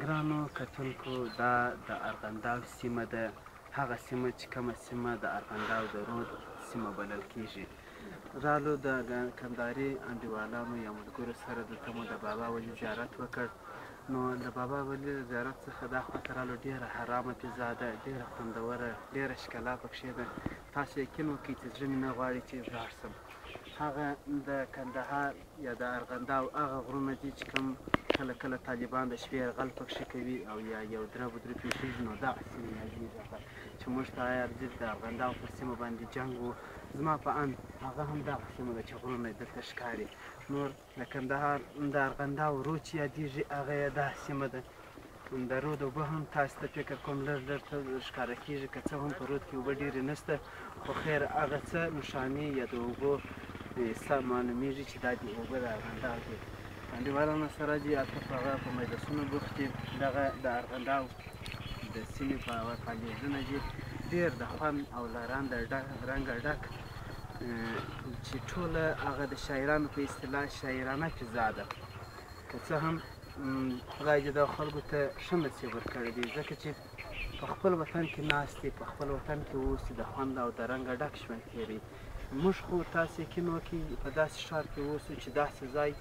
ګرانو کتونکو دا د ارغنداو سیمه ده، هغه سیمه چې کومه سیمه د ارغنداو د رود سیمه بلل کیږي. رالو د کندهاري انډیوالانو یا ملګرو سره دلته مو د بابا ولي زیارت وکړ. نو د بابا ولي زیارت څخه دا خواته رالو، ډېره حرامه فضا ده، ډېره خوندوره، ډېره ښکلا پکښې ده. تاسو یقین وکړئ چې زړه مې نه غواړي چې لاړ شم. هغه د کندهار یا د ارغنداو هغه غرونه دي چې کوم کله کله طالبان د شپې یرغل پکښې کوي او یا یو درب درې پېښېږي، نو دغه سیمې یادېږي هغه چې موږ ته ارزي د ارغنداو پر سیمه باندې جنګ و. زما په اند هغه هم دغه سیمه ده چې غرونه یې دلته ښکاري. نور د کندهار د ارغنداو رود چې یادېږي هغه یې دا سیمه ده. د رود اوبه هم تاسو ته فکر کوم لږ لږ څه ښکاره کېږي، که څه هم په رود کې اوبه ډېرې نشته، خو خیر هغه څه نښانې یا د اوبو معلومېږي چې دا د اوبه د ارغنداو دي. انډیوالانو سره دي هلته په هغه په مجلسونو بوخت دي. دغه د ارغنداو د سیمې په فعالیتونه دي ډېر د خوند او له رنګه ډک، چې ټوله هغه د شاعرانو په اصطلاح شاعرانه فضا ده. که څه هم خدای دې دغه خلکو ته ښه نصیب ورکړی دی، ځکه چې په خپل وطن کې ناست دي، په خپل وطن کې اوسي، د خوند او د رنګه ډک ژوند تېروي. موږ خو تاسو یقین وکړئ په داسې ښار کې اوسو چې داسې ځای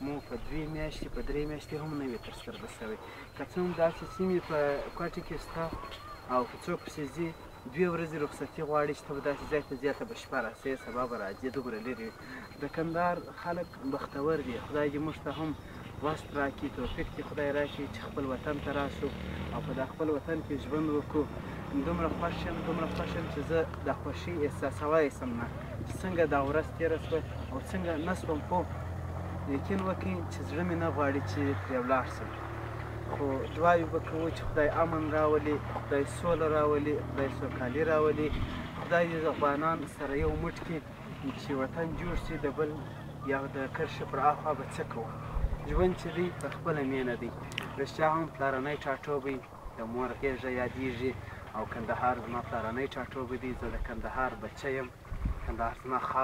مو په 2 میاشتې په 3 میاشتې هم نه وي تر سترګو شوی. که څه هم داسې سیمې په کوټه کې شته او که څوک پسې ځي 2 ورځې رخصتي غواړي چې ته به داسې ځای ته ځې، ته به شپه راسې سبا به راځې، دومره لرې وي. د کندهار خلک بختور دي، خدای دې موږ ته هم وخت راکړي، توفیق دې خدای راکړي چې خپل وطن ته راسو او په دا خپل وطن کې ژوند وکړو. دومره خوښ یم چې زه د خوښۍ احساسولی شم نه چې څنګه دا ورځ تېره شوه او څنګه نه شوم پوه. یقین وکړئ چې زړه مې نه غواړي چې پرې ولاړ شم، خو دعاوې به کوو چې خدای امن راولي، خدای سوله راولي، خدای سوکالي راولي، خدای دې افغانان سره یو موټ کړي چې وطن جوړ شي. د بل یا د کرښې پر اخوا به څه کوو؟ ژوند چې دی په خپله مینه دی. رښتیا هم پلارنی ټاټوبی د مور غېږه یادېږي او کندهار زما پلارنی ټاټوبی دی. زه د کندهار بچی یم، کندهار زما خاوره